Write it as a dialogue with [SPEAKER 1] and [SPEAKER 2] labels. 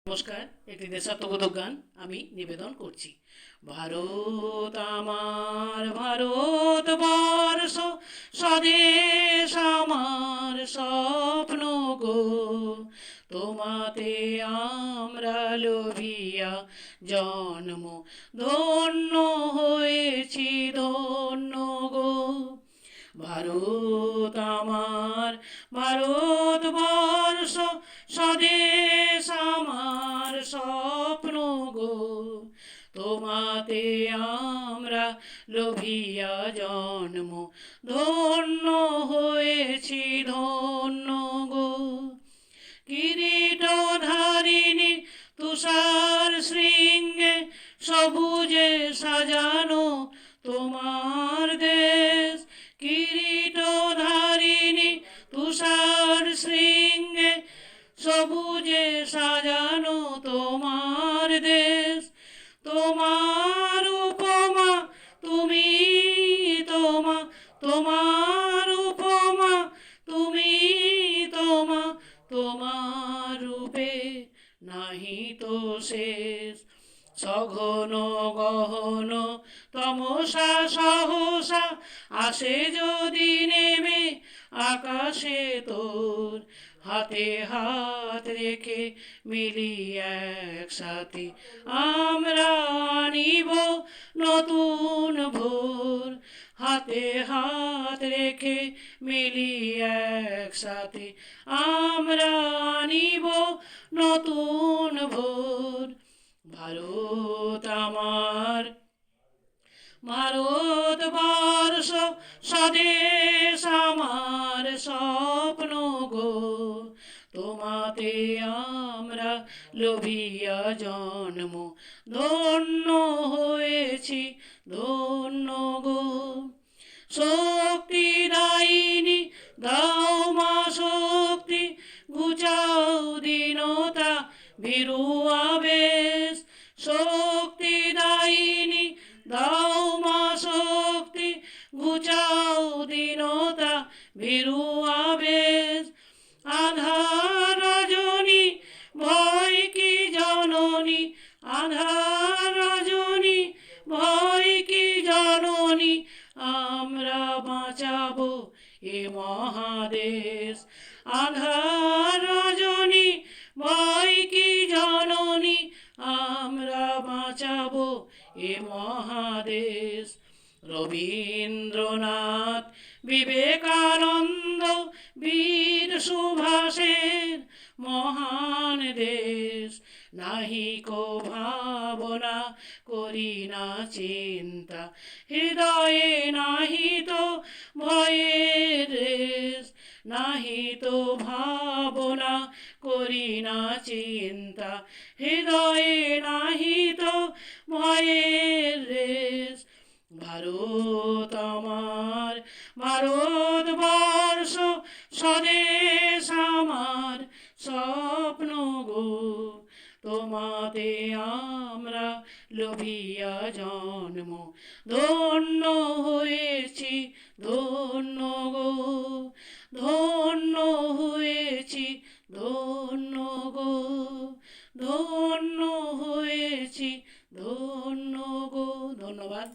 [SPEAKER 1] নমস্কার, একটি দেশাত্মবোধক গান আমি নিবেদন করছি। ভারত আমার ভারতবর্ষ, স্বদেশ আমার স্বপ্ন গো। তোমাতে আমরা লোভিয়া জন্ম ধন্য হয়েছি, ধন্য গো। ভারত আমার ভারতবর্ষ, স্বদেশ আমার স্বপ্ন গো। তোমাতে আমরা লোভিয়া জন্ম ধন্য হয়েছি, ধন্য গো। কিরীটধারিণী তুষার শৃঙ্গে সবুজে সাজানো তোমার দেশ। কিরীটধারিণী তুষার শৃঙ্গে সবুজে সাজানো তোমার দেশ। তোমার উপমা তুমি, তোমার উপমা তুমি, তোমার রূপে নাহি তো শেষ। সঘন গহন তমসা সহসা আসে যদি নেমে আকাশে তোর। হাতে হাত রেখে মিলি একসাথে আমরা আনিব নতুন ভোর। হাতে হাত রেখে মিলি একসাথে আমরা আনিব নতুন ভোর। ভারত আমার ভারতবর্ষ, স্বদেশ আমার স্বপ্ন গো। তোমাতে আমরা লোভিয়া জন্ম ধন্য হয়েছি, ধন্য গো। শক্তিদায়িনী দাও মা শক্তি, ঘুচাও দীনতা ভীরু আবেশ। শক্তিদায়িনী দাও মা শক্তি, ঘুচাও দীনতা ভীরু আবেশ। আধার রজনী ভয় কি জননী, আধার রজনী ভয় কি জননী, আমরা বাঁচাবো এ মহাদেশ। আধার রজনী ভয় কি জননী, আমরা বাঁচাবো এ মহাদেশ। রবীন্দ্রনাথ, বিবেকানন্দ, বীর সুভাষের মহান দেশ। নাহি কো ভাবনা করি না চিন্তা, হৃদয়ে নাহি তো ভয়ের রেশ। নাহি তো ভাবনা করি না চিন্তা, হৃদয়ে নাহি তো ভয়ের রেশ। ভারত আমার ভারতবর্ষ, স্বদেশ আমার স্বপ্ন গো। তোমাতে আমরা লোভিয়া জন্ম ধন্য হয়েছি, ধন্য গো। ধন্য হয়েছি, ধন্য গো। ধন্য হয়েছি, ধন্য গো। ধন্যবাদ।